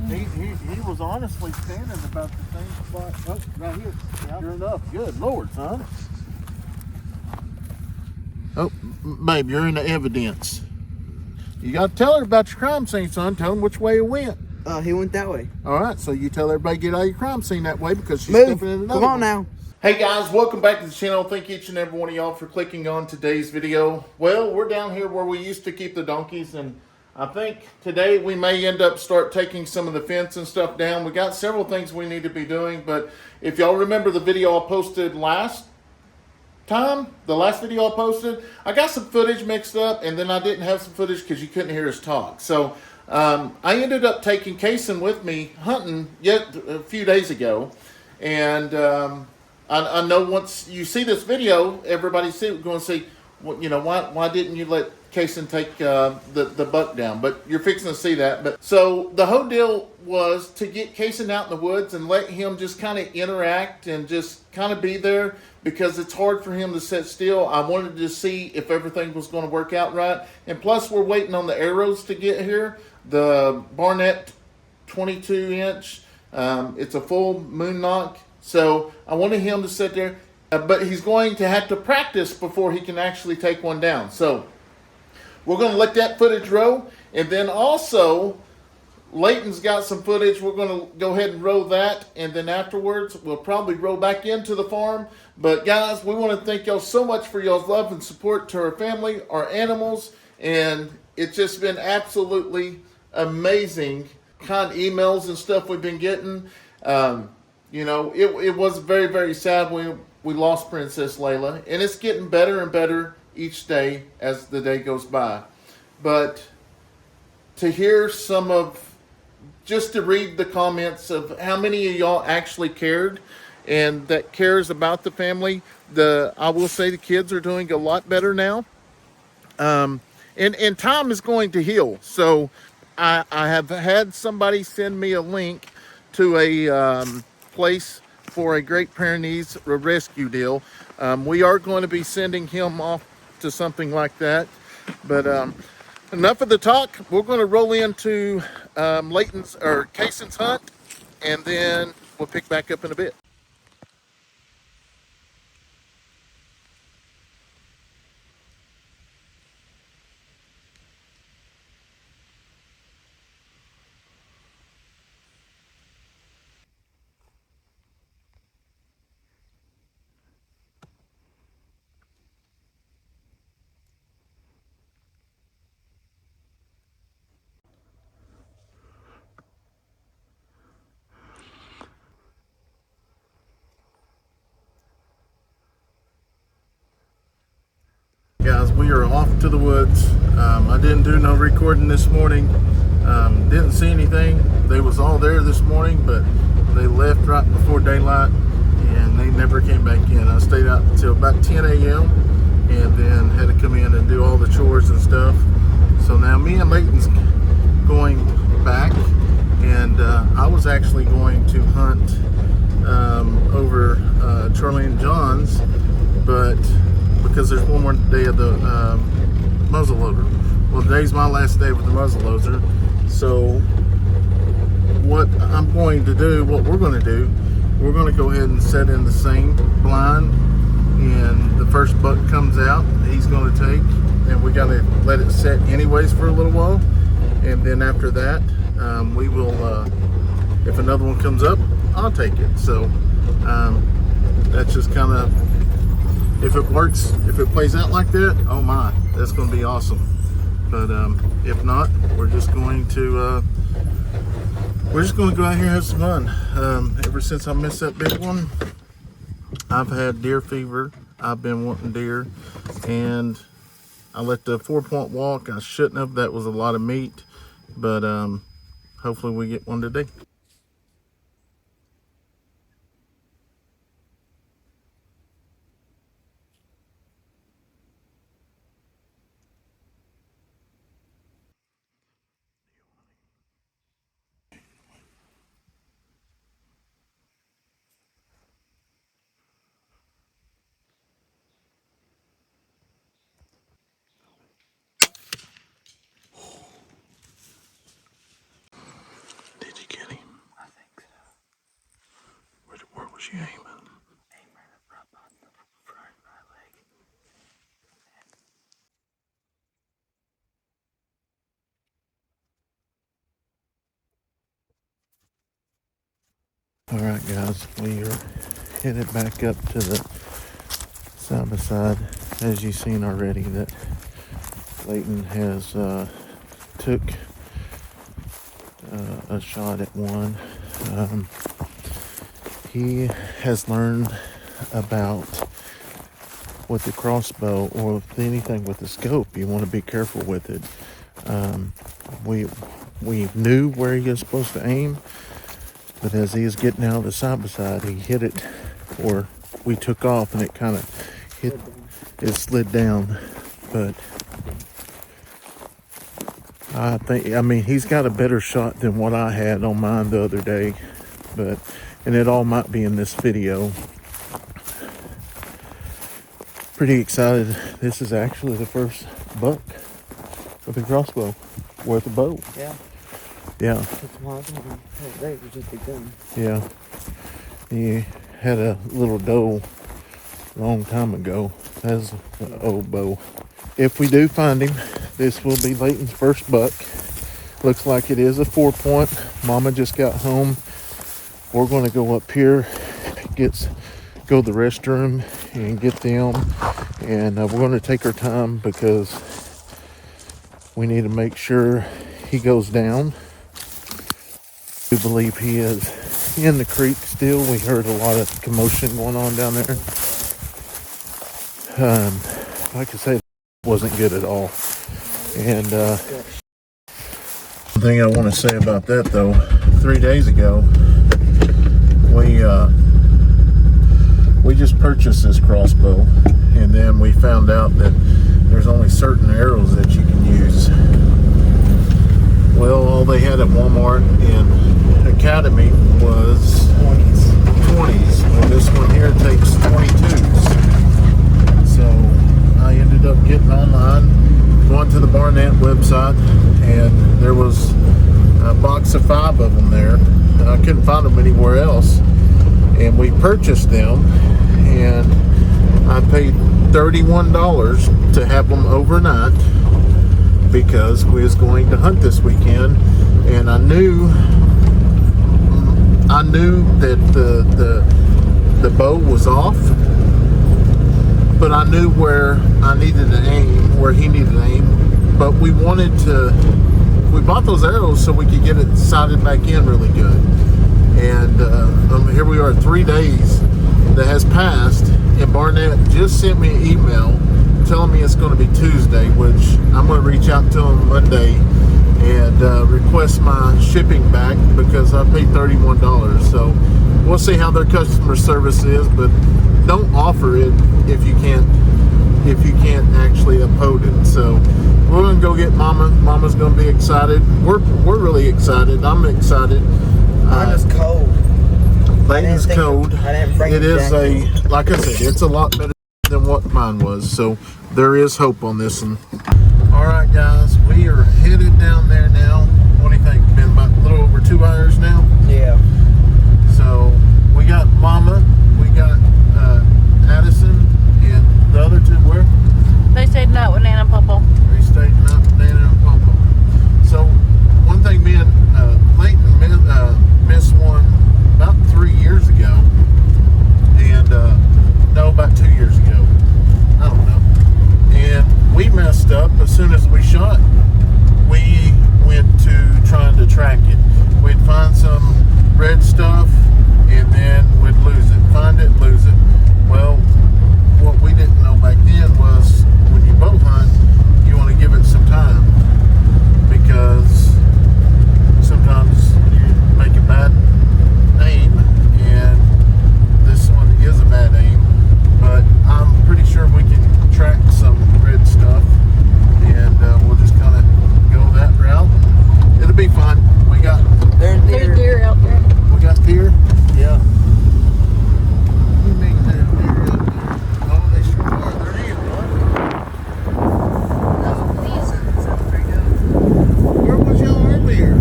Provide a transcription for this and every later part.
He was honestly standing about the same spot. Oh, right here. Yep. Sure enough. Good Lord, son. Oh, babe, you're in the evidence. You got to tell her about your crime scene, son. Tell them which way it went. He went that way. All right, so you tell everybody get out of your crime scene that way because she's Move. stepping in another Come on one. now. Hey guys, welcome back to the channel. Thank each and every one of y'all for clicking on today's video. Well, we're down here where we used to keep the donkeys, and I think today we may end up start taking some of the fence and stuff down. We got several things we need to be doing, but if y'all remember the video I posted last video I posted, I got some footage mixed up, and then I didn't have some footage because you couldn't hear us talk. So I ended up taking Kayson with me hunting yet a few days ago, and I know once you see this video, everybody's going to say, well, you know, why didn't you let Kayson take the buck down? But you're fixing to see that. But so the whole deal was to get Kayson out in the woods and let him just kind of interact and just kind of be there, because it's hard for him to sit still. I wanted to see if everything was going to work out right. And plus, we're waiting on the arrows to get here. The Barnett 22-inch. It's a full moon knock. So I wanted him to sit there, but he's going to have to practice before he can actually take one down. So we're going to let that footage roll. And then also, Leighton's got some footage. We're going to go ahead and roll that. And then afterwards, we'll probably roll back into the farm. But guys, we want to thank y'all so much for y'all's love and support to our family, our animals. And it's just been absolutely amazing kind of emails and stuff we've been getting. You know, it was very, very sad when we lost Princess Layla. And it's getting better and better each day as the day goes by. But to hear some of, just to read the comments of how many of y'all actually cared and that cares about the family, I will say the kids are doing a lot better now. And time is going to heal. So I have had somebody send me a link to a place for a Great Pyrenees rescue deal. We are going to be sending him off to something like that. But enough of the talk. We're going to roll into Leighton's or Kayson's hunt, and then we'll pick back up in a bit. Guys, we are off to the woods. I didn't do no recording this morning. Didn't see anything. They was all there this morning, but they left right before daylight and they never came back in. I stayed out until about 10 a.m. and then had to come in and do all the chores and stuff. So now me and Leighton's going back, and I was actually going to hunt over Charlie and John's, but because there's one more day of the muzzleloader. Well, today's my last day with the muzzleloader. So what I'm going to do, what we're going to do, we're going to go ahead and set in the same blind, and the first buck comes out, he's going to take, and we got to let it set anyways for a little while, and then after that, we will, if another one comes up, I'll take it. So that's just kind of, if it works, if it plays out like that, oh my, that's going to be awesome. But if not, we're just going to go out here and have some fun. Ever since I missed that big one, I've had deer fever. I've been wanting deer, and I let the 4-point walk. I shouldn't have. That was a lot of meat, but hopefully we get one today. Did you get him? you aiming? All right, guys, we are headed back up to the side by side. As you've seen already, that Leighton has took a shot at one. He has learned about with the crossbow or with anything with the scope. You want to be careful with it. We knew where he was supposed to aim, but as he was getting out of the side by side, he hit it, or we took off and it kind of hit. It slid down, but I mean, he's got a better shot than what I had on mine the other day, and it all might be in this video. Pretty excited. This is actually the first buck with a crossbow worth a bow. Yeah. Yeah. Yeah. He had a little doe a long time ago. That's an old bow. If we do find him, this will be Leighton's first buck. Looks like it is a 4-point. Mama just got home. We're going to go up here, go to the restroom and get them. And we're going to take our time because we need to make sure he goes down. We believe he is in the creek still. We heard a lot of commotion going on down there. Like I said, it wasn't good at all. And one thing I want to say about that though, 3 days ago, we just purchased this crossbow, and then we found out that there's only certain arrows that you can use. Well, all they had at Walmart and Academy was 20s. Well, this one here takes 22s. So I ended up getting online, going to the Barnett website, and there was a box of 5 of them there. And I couldn't find them anywhere else. And we purchased them, and I paid $31 to have them overnight because we was going to hunt this weekend, and I knew that the bow was off, but I knew where I needed to aim, where he needed to aim. But we bought those arrows so we could get it sighted back in really good. And here we are, 3 days that has passed, and Barnett just sent me an email telling me it's going to be Tuesday, which I'm going to reach out to him Monday and request my shipping back because I paid $31. So we'll see how their customer service is, but don't offer it if you can't actually uphold it. So we're going to go get Mama. Mama's going to be excited. We're really excited. I'm excited. Mine is cold. Leighton's cold. It is like I said, it's a lot better than what mine was. So there is hope on this one. All right, guys, we are headed down there now. What do you think? Been about a little over 2 hours now. Yeah. So we got Mama, we got Addison, and the other two where? They stayed night with Nana and Papa. They stayed night with Nana and Papa. So one thing, me and Leighton missed one about 3 years ago, and no, about 2 years ago. I don't know. And we messed up as soon as we shot. We went to trying to track it. We'd find some red stuff, and then we'd lose it. Find it, lose it. Well, what we didn't know back then was when you bow hunt, you want to give it some time, because sometimes you make a bad aim, and this one is a bad aim, but I'm pretty sure we can track some red stuff, and we'll just kind of go that route. It'll be fun. There's deer out there. We got deer? Yeah. You mean there's deer out there? Oh, they sure are. There is one. Where was y'all earlier?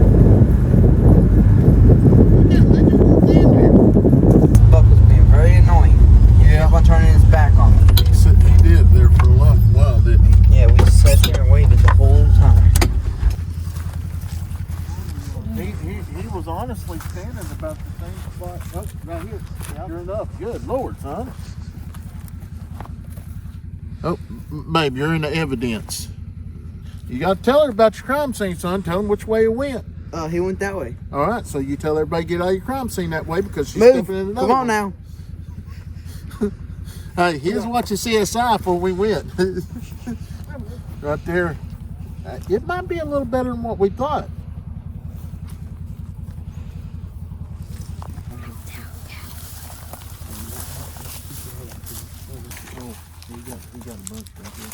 Yeah, they just walked in here. Buck was being He was honestly standing about the same spot. Oh, right here. Sure enough. Good Lord, son. Oh, babe, you're in the evidence. You got to tell her about your crime scene, son. Tell them which way it went. He went that way. All right, so you tell everybody get out of your crime scene that way because she's Move. stepping in another Come on one. now. Hey, here's watching CSI before we went. Right there. It might be a little better than what we thought. Oh, we got a bunch right here.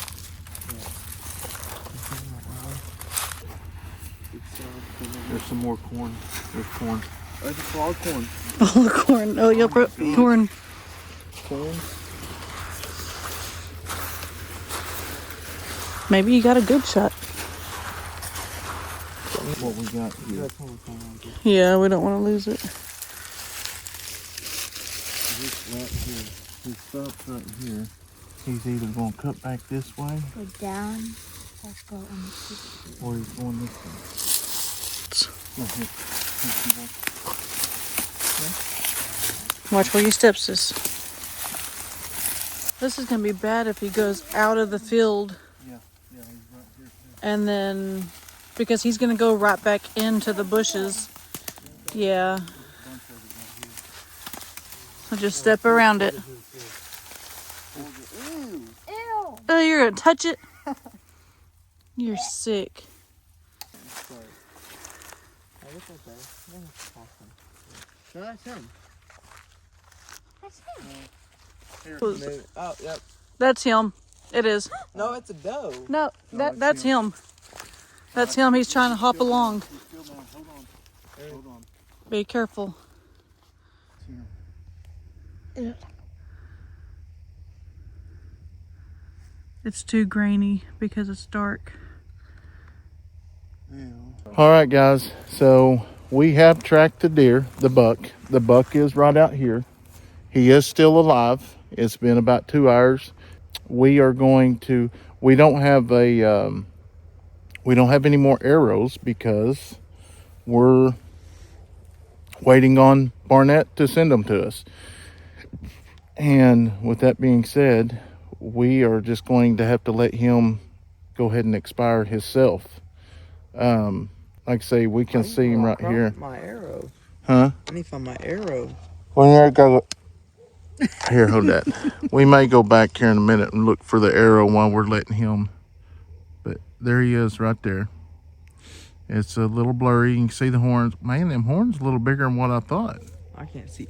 There's some more corn. There's corn. There's a frog corn. Oh, corn. Oh, yep, corn. Corn. Maybe you got a good shot. What we got here. Yeah, we don't want to lose it. This right here. He stops right here. He's either going to cut back this way. Go down or go on the street. Or he's going this way. No, here. Watch where your steps is. This is going to be bad if he goes out of the field. Yeah, he's right here. And then, because he's going to go right back into the bushes. Yeah. So just step around it. Ew. Oh, you're going to touch it? You're sick. No, that's him. That's him. Oh, yep. That's him. It is. No, it's a doe. No, that's him. That's him. He's trying to hop along. Hold on. Be careful. It's too grainy because it's dark. All right, guys. So we have tracked the deer, the buck. The buck is right out here. He is still alive. It's been about 2 hours. We are going to. We don't have any more arrows because we're waiting on Barnett to send them to us. And with that being said, we are just going to have to let him go ahead and expire himself. Like I say, we can see him right here. My arrow. Huh? I need to find my arrow. Well, there go. Here, hold that. We may go back here in a minute and look for the arrow while we're letting him. But there he is right there. It's a little blurry. You can see the horns. Man, them horns a little bigger than what I thought. I can't see.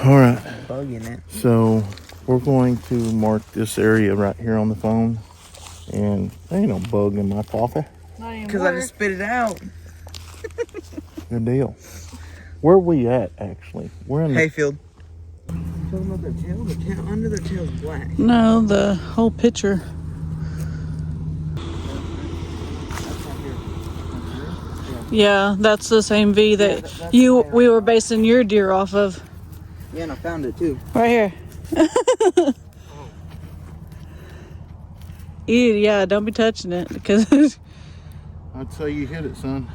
All right. Bug in it. So we're going to mark this area right here on the phone. And there ain't no bug in my coffee. Because I just spit it out. Good deal. Where are we at, actually? We're in the... Hayfield. Talking about their tail? The tail under their tail is black. No, the whole picture. Yeah, that's the same V that we were basing your deer off of. Yeah, and I found it too. Right here. Ew, yeah, don't be touching it because I'd say you hit it, son.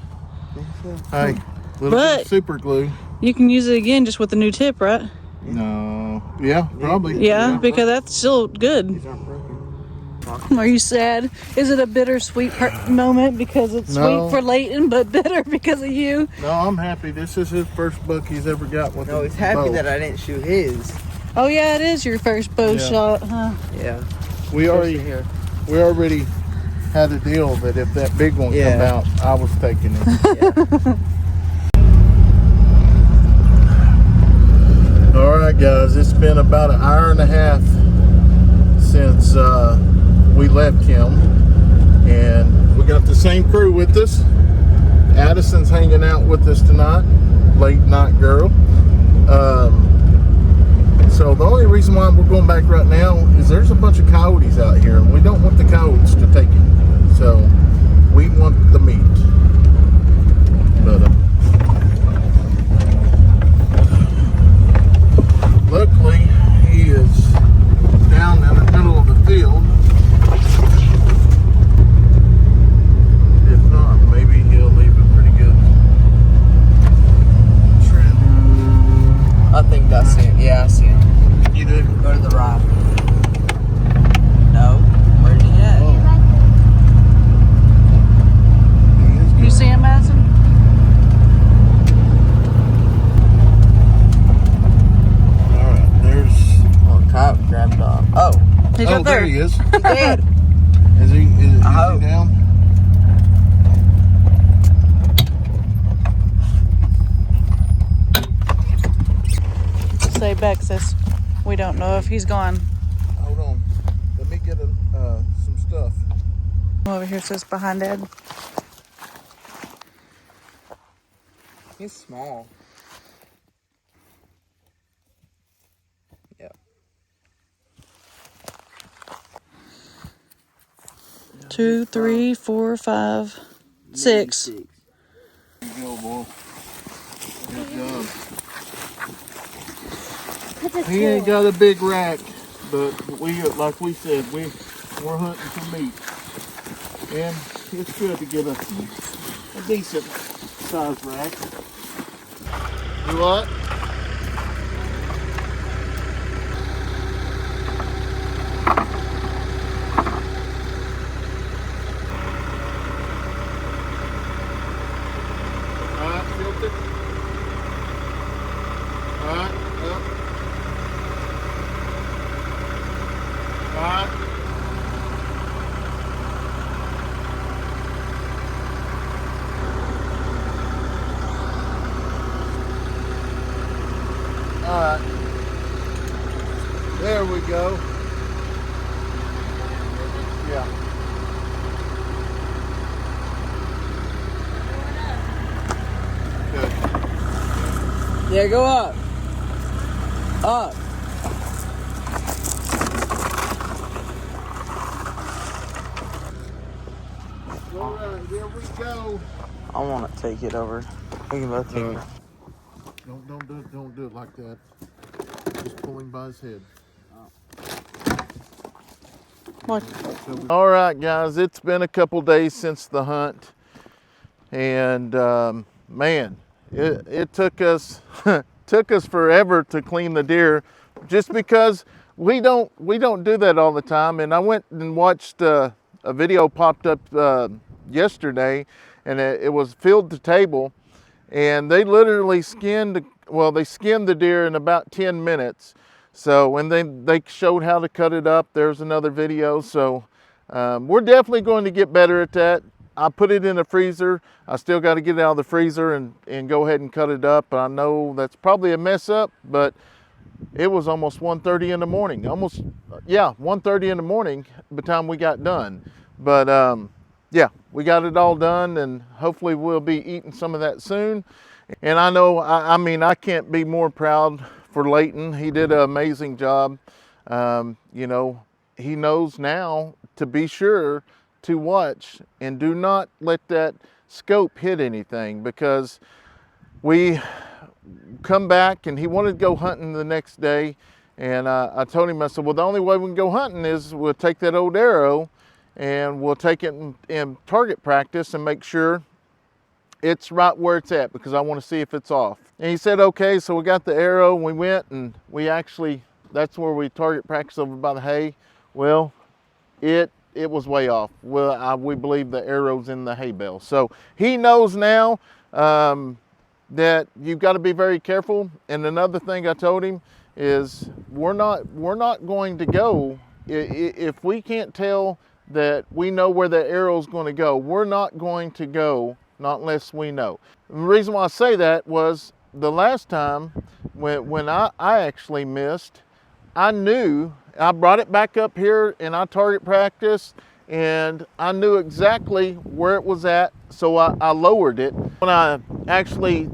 So. Hey, little bit of super glue. you can use it again just with the new tip, right? No. Yeah, probably. Yeah, because that's still good. These aren't broken. Are you sad? Is it a bittersweet moment because it's No. sweet for Leighton, but bitter because of you? No, I'm happy. This is his first buck he's ever got with No, a he's happy bow. that I didn't shoot his. Oh yeah, it is your first bow Yeah. shot, huh? Yeah. We already had a deal that if that big one come out, I was taking it. All right, guys, it's been about an hour and a half since we left him, and we got the same crew with us. Addison's hanging out with us tonight, late night girl. So the only reason why we're going back right now is there's a bunch of coyotes out here, and we don't want the coyotes to take it. So we want the meat. But luckily, he is down in the middle of the field. If not, maybe he'll leave it pretty good. dead. Is he hope. down? Say Bexus. We don't know if he's gone. Hold on. Let me get some stuff. Over here says behind Ed. He's small. Yeah. 2, 3, 4, 5, 6. There you go, boy. Good job. He ain't got a big rack, but we, like we said, we're hunting for meat. And it's good to get a decent sized rack. You what? Alright, tilt it. Alright, up. Alright. Alright. There we go. Yeah. Good. Yeah, go up. Up. Alright, here we go. I want to take it over. We can both take it. Don't do it like that. Just pull him by his head. What? All right, guys, it's been a couple days since the hunt, and man, it took us took us forever to clean the deer, just because we don't do that all the time. And I went and watched a video popped up yesterday, and it was field to table, and they literally skinned the deer in about 10 minutes. So when they showed how to cut it up, there's another video. So we're definitely going to get better at that. I put it in the freezer. I still got to get it out of the freezer and go ahead and cut it up. I know that's probably a mess up, but it was almost 1:30 in the morning. 1:30 in the morning by the time we got done. But yeah, we got it all done, and hopefully we'll be eating some of that soon. And I know, I mean, I can't be more proud for Leighton. He did an amazing job. You know, he knows now to be sure to watch and do not let that scope hit anything, because we come back and he wanted to go hunting the next day. And I told him, I said, well, the only way we can go hunting is we'll take that old arrow and we'll take it in target practice and make sure it's right where it's at, because I want to see if it's off. And he said, okay. So we got the arrow and we went, and we actually, that's where we target practice over by the hay. Well, it was way off. Well, we believe the arrow's in the hay bale. So he knows now that you've got to be very careful. And another thing I told him is we're not going to go, if we can't tell that we know where the arrow's going to go, we're not going to go, not unless we know. The reason why I say that was the last time when I actually missed, I knew, I brought it back up here and I target practiced, and I knew exactly where it was at, so I lowered it. When I actually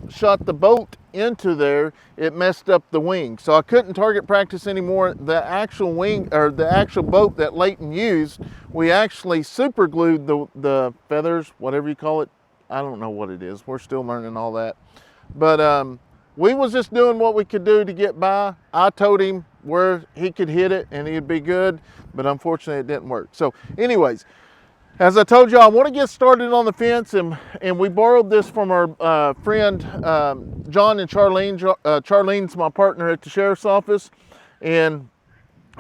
shot the bolt into there, it messed up the wing. So I couldn't target practice anymore. The actual wing, or the actual boat that Leighton used, we actually super glued the feathers, whatever you call it. I don't know what it is. We're still learning all that. But we was just doing what we could do to get by. I told him where he could hit it and he'd be good, but unfortunately it didn't work. So anyways, as I told you, I want to get started on the fence, and we borrowed this from our friend John and Charlene. Charlene's my partner at the sheriff's office, and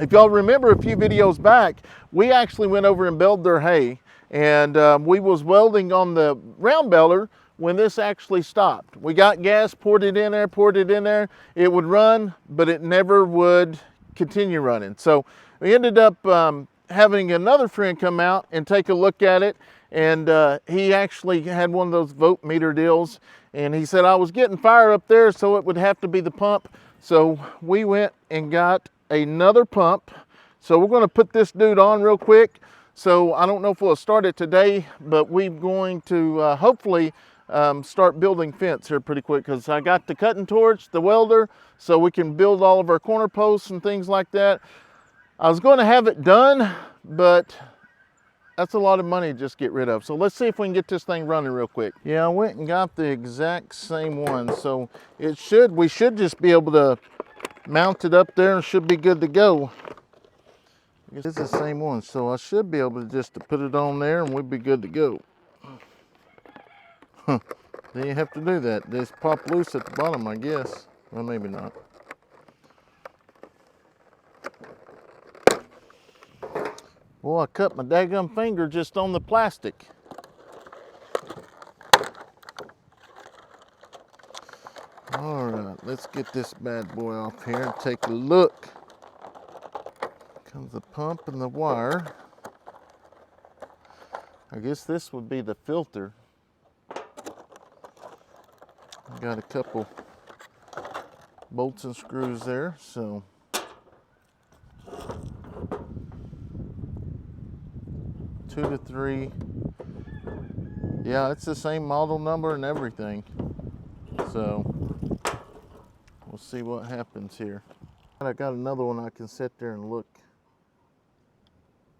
if y'all remember a few videos back, we actually went over and baled their hay, and we was welding on the round baler when this actually stopped. We got gas, poured it in there, it would run, but it never would continue running. So we ended up having another friend come out and take a look at it, and he actually had one of those volt meter deals, and he said I was getting fire up there, so it would have to be the pump. So we went and got another pump. So we're going to put this dude on real quick. So I don't know if we'll start it today, but we're going to hopefully start building fence here pretty quick, because I got the cutting torch, the welder, so we can build all of our corner posts and things like that. I was going to have it done, but that's a lot of money to just get rid of. So let's see if we can get this thing running real quick. Yeah, I went and got the exact same one. So we should just be able to mount it up there and should be good to go. I guess it's the same one. So I should be able to just put it on there and we'd be good to go. Huh. Then you have to do that. Just pop loose at the bottom, I guess. Well, maybe not. Well, I cut my daggum finger just on the plastic. All right, let's get this bad boy off here and take a look. Comes the pump and the wire. I guess this would be the filter. Got a couple bolts and screws there, so. 2 to 3. Yeah, it's the same model number and everything. So we'll see what happens here. I got another one I can sit there and look.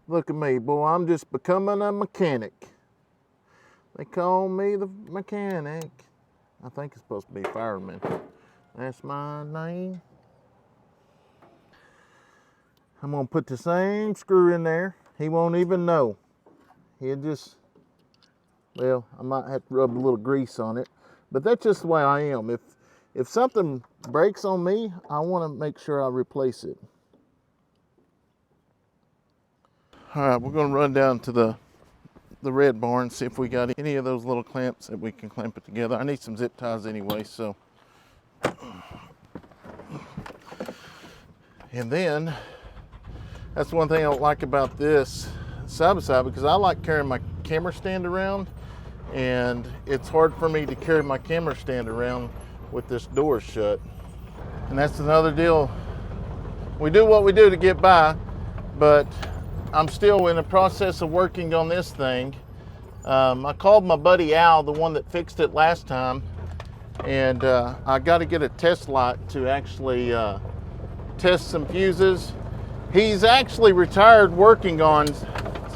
Look at me, boy, I'm just becoming a mechanic. They call me the mechanic. I think it's supposed to be fireman. That's my name. I'm gonna put the same screw in there. He won't even know. He'll just, well, I might have to rub a little grease on it, but that's just the way I am. If something breaks on me, I want to make sure I replace it. All right, we're going to run down to the red barn, see if we got any of those little clamps that we can clamp it together. I need some zip ties anyway, so. And then, that's one thing I don't like about this side by side, because I like carrying my camera stand around, and it's hard for me to carry my camera stand around with this door shut. And that's another deal. We do what we do to get by, but I'm still in the process of working on this thing. I called my buddy Al, the one that fixed it last time, and I got to get a test light to actually test some fuses. He's actually retired working on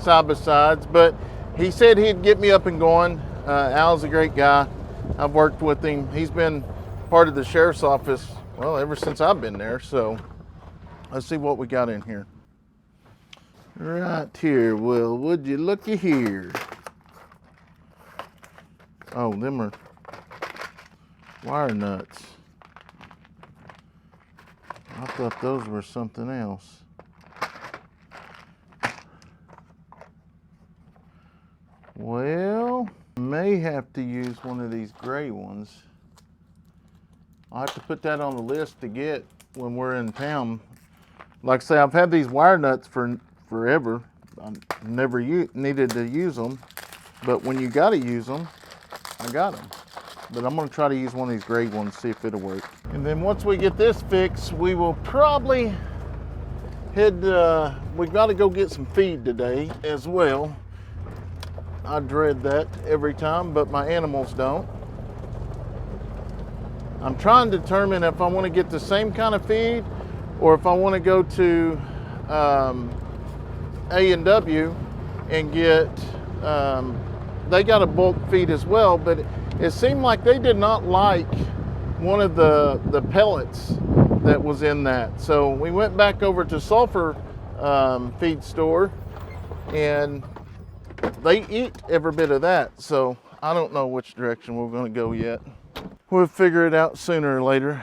side-by-sides, but he said he'd get me up and going. Al's a great guy. I've worked with him. He's been part of the sheriff's office, well, ever since I've been there. So let's see what we got in here. Right here, well, would you looky here? Oh, them are wire nuts. I thought those were something else. Well, may have to use one of these gray ones. I'll have to put that on the list to get when we're in town. Like I say, I've had these wire nuts for forever. I've never needed to use them, but when you gotta use them, I got them. But I'm gonna try to use one of these gray ones, see if it'll work. And then once we get this fixed, we will probably head, we've got to go get some feed today as well. I dread that every time, but my animals don't. I'm trying to determine if I want to get the same kind of feed or if I want to go to A&W and get, they got a bulk feed as well, but it seemed like they did not like one of the pellets that was in that. So we went back over to Sulphur feed store, and they eat every bit of that. So I don't know which direction we're going to go yet. We'll figure it out sooner or later.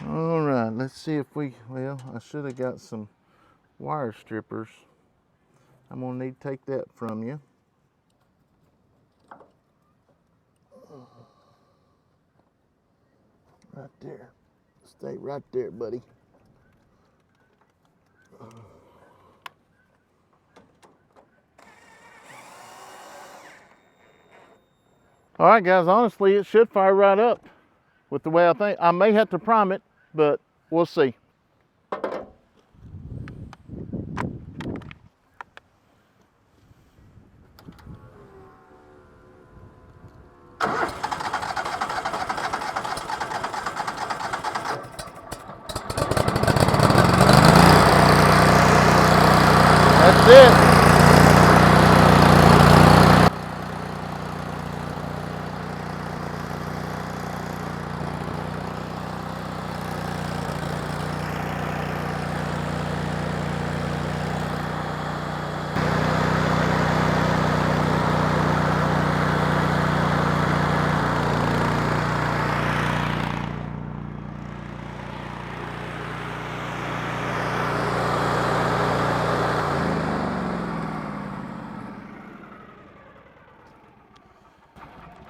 All right, let's see if well, I should have got some wire strippers. I'm going to need to take that from you. Right there. Stay right there, buddy. All right, guys, honestly, it should fire right up with the way I think. I may have to prime it, but we'll see. That's it.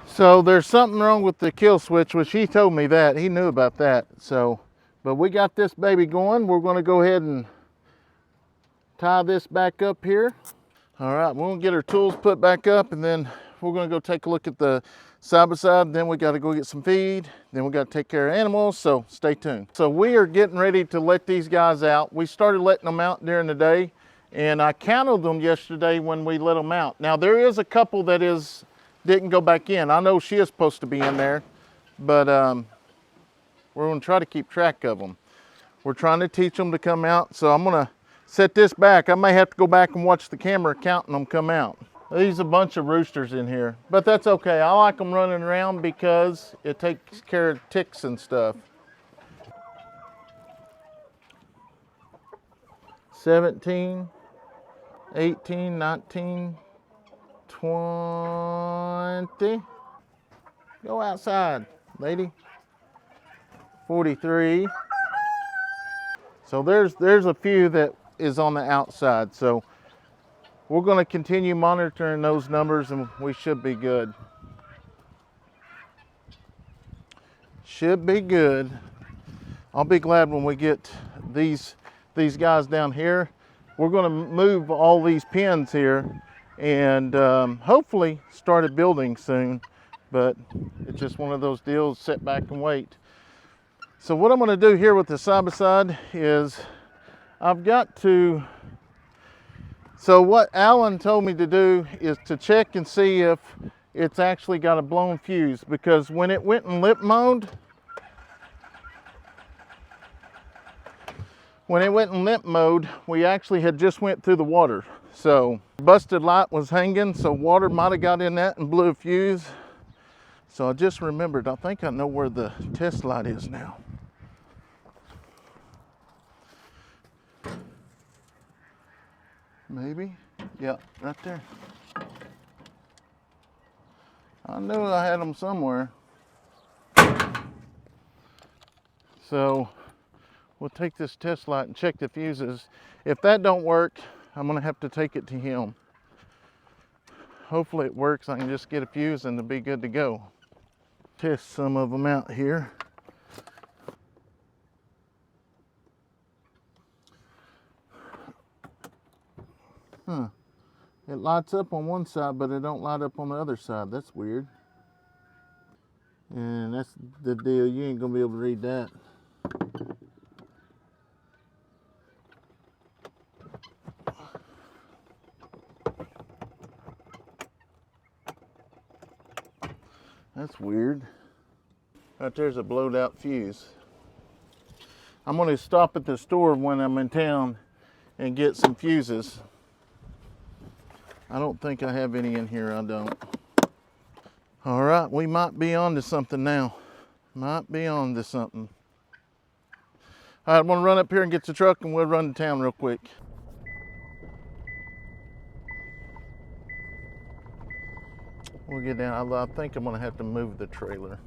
So there's something wrong with the kill switch, which he told me that. He knew about that. So, but we got this baby going. We're going to go ahead and tie this back up here. All right, we're going to get our tools put back up, and then we're going to go take a look at the side by side. Then we got to go get some feed. Then we got to take care of animals, so stay tuned. So we are getting ready to let these guys out. We started letting them out during the day, and I counted them yesterday when we let them out. Now there is a couple that didn't go back in. I know she is supposed to be in there, but we're going to try to keep track of them. We're trying to teach them to come out, so I'm going to set this back. I may have to go back and watch the camera counting them come out. There's a bunch of roosters in here, but that's okay. I like them running around because it takes care of ticks and stuff. 17, 18, 19, 20. Go outside, lady. 43. So there's a few that is on the outside. So we're going to continue monitoring those numbers, and we should be good. Should be good. I'll be glad when we get these guys down here. We're going to move all these pins here and hopefully start a building soon, but it's just one of those deals, sit back and wait. So what I'm going to do here with the side by side is I've got to, so what Alan told me to do is to check and see if it's actually got a blown fuse, because when it went in lip mode, we actually had just went through the water. So busted light was hanging, so water might have got in that and blew a fuse. So I just remembered, I think I know where the test light is now. Maybe, yeah, right there. I knew I had them somewhere. So we'll take this test light and check the fuses. If that don't work, I'm gonna have to take it to him. Hopefully it works. I can just get a fuse and it'll be good to go. Test some of them out here. Huh. It lights up on one side, but it don't light up on the other side. That's weird. And that's the deal. You ain't gonna be able to read that. That's weird. Right there's a blowed out fuse. I'm gonna stop at the store when I'm in town and get some fuses. I don't think I have any in here, I don't. All right, we might be on to something now. Might be on to something. All right, I'm gonna run up here and get the truck and we'll run to town real quick. We'll get down. I think I'm gonna have to move the trailer.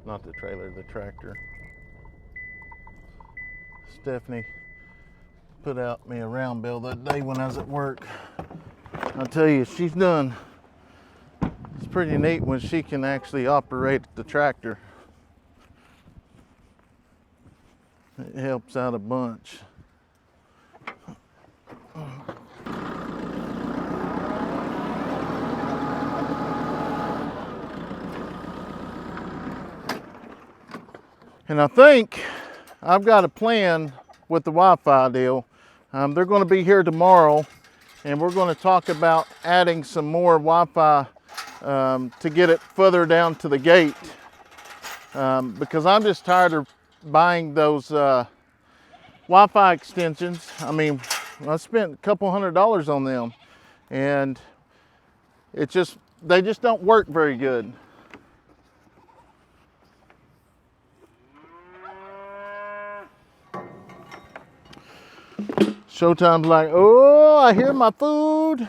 Not the trailer, the tractor. Stephanie put out me a round bell that day when I was at work. I'll tell you, she's done. It's pretty neat when she can actually operate the tractor. It helps out a bunch. And I think I've got a plan with the Wi-Fi deal. They're going to be here tomorrow, and we're going to talk about adding some more Wi-Fi to get it further down to the gate. Because I'm just tired of buying those Wi-Fi extensions. I mean, I spent a couple $100 on them, and they just don't work very good. Showtime's like, oh, I hear my food.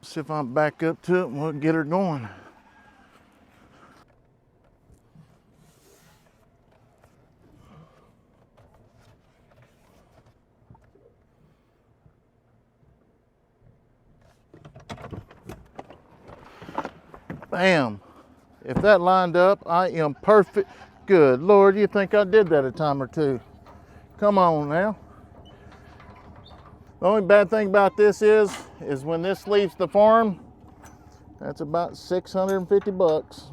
See if I'm back up to it and we'll get her going. Bam. If that lined up, I am perfect. Good Lord, you think I did that a time or two. Come on now. The only bad thing about this is when this leaves the farm, that's about 650 bucks.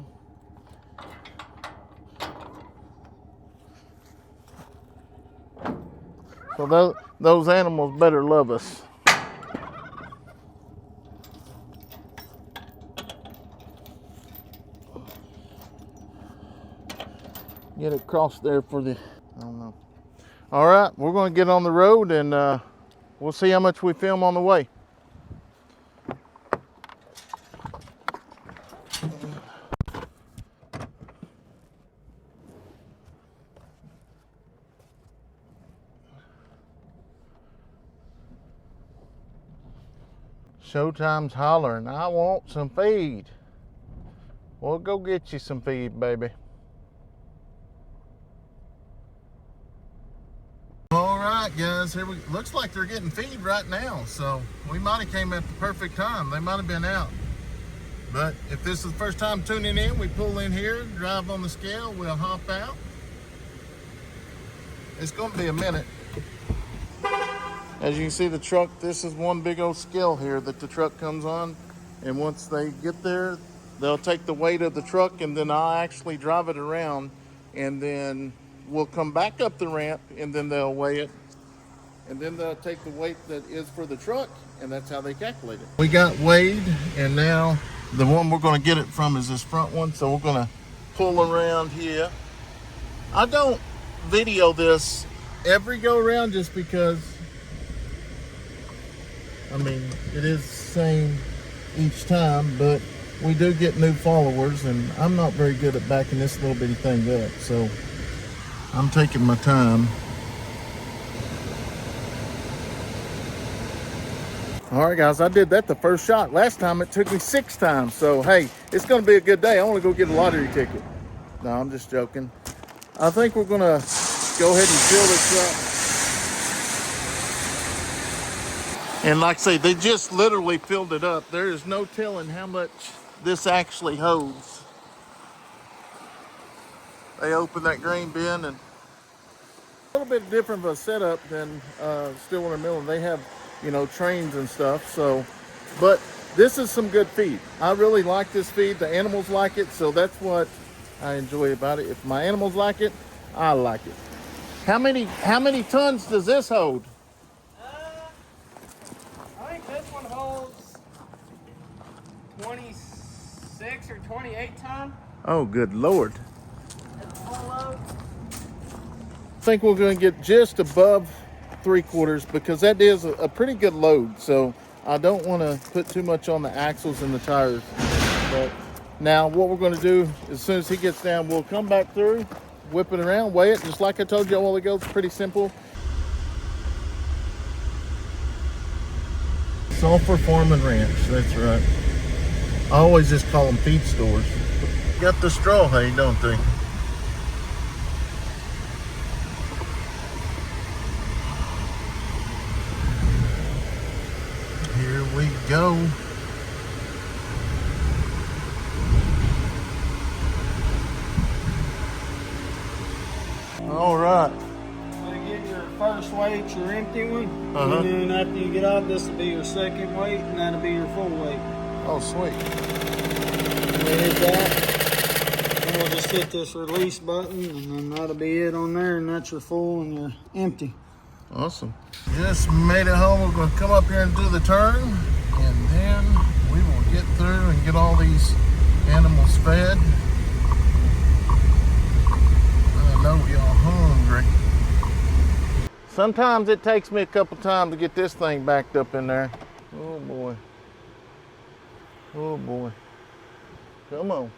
So those animals better love us. Get it across there for the, I don't know. All right, we're going to get on the road and we'll see how much we film on the way. Showtime's hollering, I want some feed. Well, go get you some feed, baby. All right, guys, here we looks like they're getting feed right now, so we might have came at the perfect time. They might have been out. But if this is the first time tuning in, we pull in here, drive on the scale, we'll hop out. It's going to be a minute. As you can see, the truck, this is one big old scale here that the truck comes on, and once they get there, they'll take the weight of the truck, and then I'll actually drive it around, and then we'll come back up the ramp, and then they'll weigh it, and then they'll take the weight that is for the truck, and that's how they calculate it. We got weighed, and now the one we're going to get it from is this front one, so we're going to pull around here. I don't video this every go around just because, I mean, it is the same each time, but we do get new followers, and I'm not very good at backing this little bitty thing up, so I'm taking my time. All right, guys, I did that the first shot. Last time it took me 6 times, so hey, it's going to be a good day. I want to go get a lottery ticket. No, I'm just joking. I think we're going to go ahead and fill this up. And like I say, they just literally filled it up. There is no telling how much this actually holds. They open that grain bin, and a little bit different of a setup than Stillwater Mill. They have, you know, trains and stuff. So, but this is some good feed. I really like this feed. The animals like it, so that's what I enjoy about it. If my animals like it, I like it. How many tons does this hold? I think this one holds 26 or 28 ton. Oh, good Lord. That's full load. I think we're going to get just above 3/4 because that is a pretty good load. So I don't want to put too much on the axles and the tires. But now what we're going to do, as soon as he gets down, we'll come back through, whip it around, weigh it, just like I told you a while ago. It's pretty simple. Sulphur Farm and Ranch, that's right. I always just call them feed stores. Got the straw hay, don't they? Here we go. All right. So you get your first weight, your empty one, Uh-huh. and then after you get out, this will be your second weight, and that'll be your full weight. Oh, sweet. And we hit that, and we'll just just hit this release button, and then that'll be it on there, and that's your full and your empty. Awesome. Just made it home. We're going to come up here and do the turn, and then we will get through and get all these animals fed. I know y'all hungry. Sometimes it takes me a couple times to get this thing backed up in there. Oh boy. Oh boy. Come on.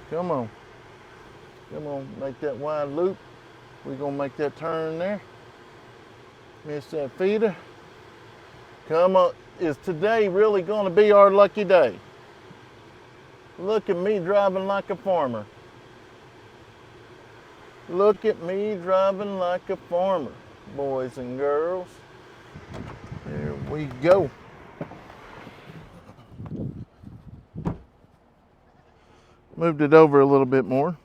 Come on. Come on. Make that wide loop. We're going to make that turn there. Miss that feeder. Come on. Is today really going to be our lucky day? Look at me driving like a farmer. Look at me driving like a farmer, boys and girls. There we go. Moved it over a little bit more.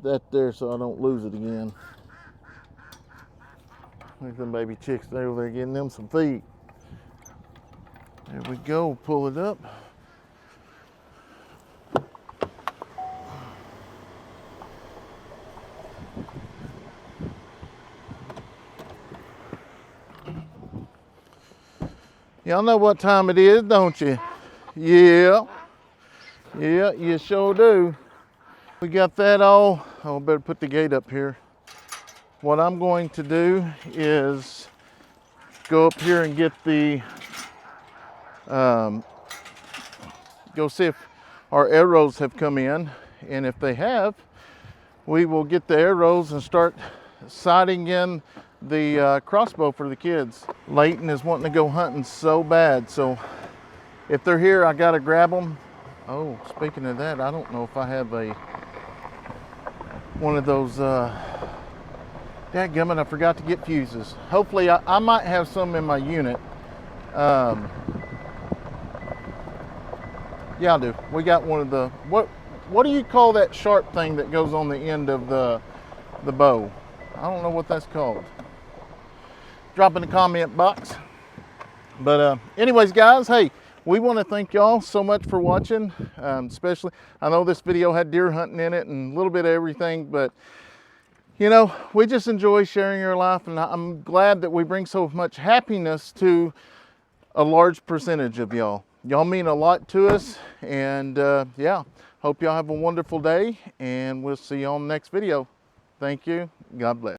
That there so I don't lose it again. There's them baby chicks over there getting them some feed. There we go, pull it up. Y'all know what time it is, don't you? Yeah. Yeah, you sure do. We got that all. Oh, better put the gate up here. What I'm going to do is go up here and get the, go see if our arrows have come in. And if they have, we will get the arrows and start sighting in the crossbow for the kids. Leighton is wanting to go hunting so bad. So if they're here, I gotta grab them. Oh, speaking of that, I don't know if I have one of those, dadgummit, I forgot to get fuses. Hopefully, I might have some in my unit. Yeah, I do. We got one of the, what do you call that sharp thing that goes on the end of the bow? I don't know what that's called. Drop in the comment box. But anyways, guys, hey, we want to thank y'all so much for watching. Especially, I know this video had deer hunting in it and a little bit of everything, but you know, we just enjoy sharing our life, and I'm glad that we bring so much happiness to a large percentage of y'all. Y'all mean a lot to us, and yeah, hope y'all have a wonderful day, and we'll see you on the next video. Thank you. God bless.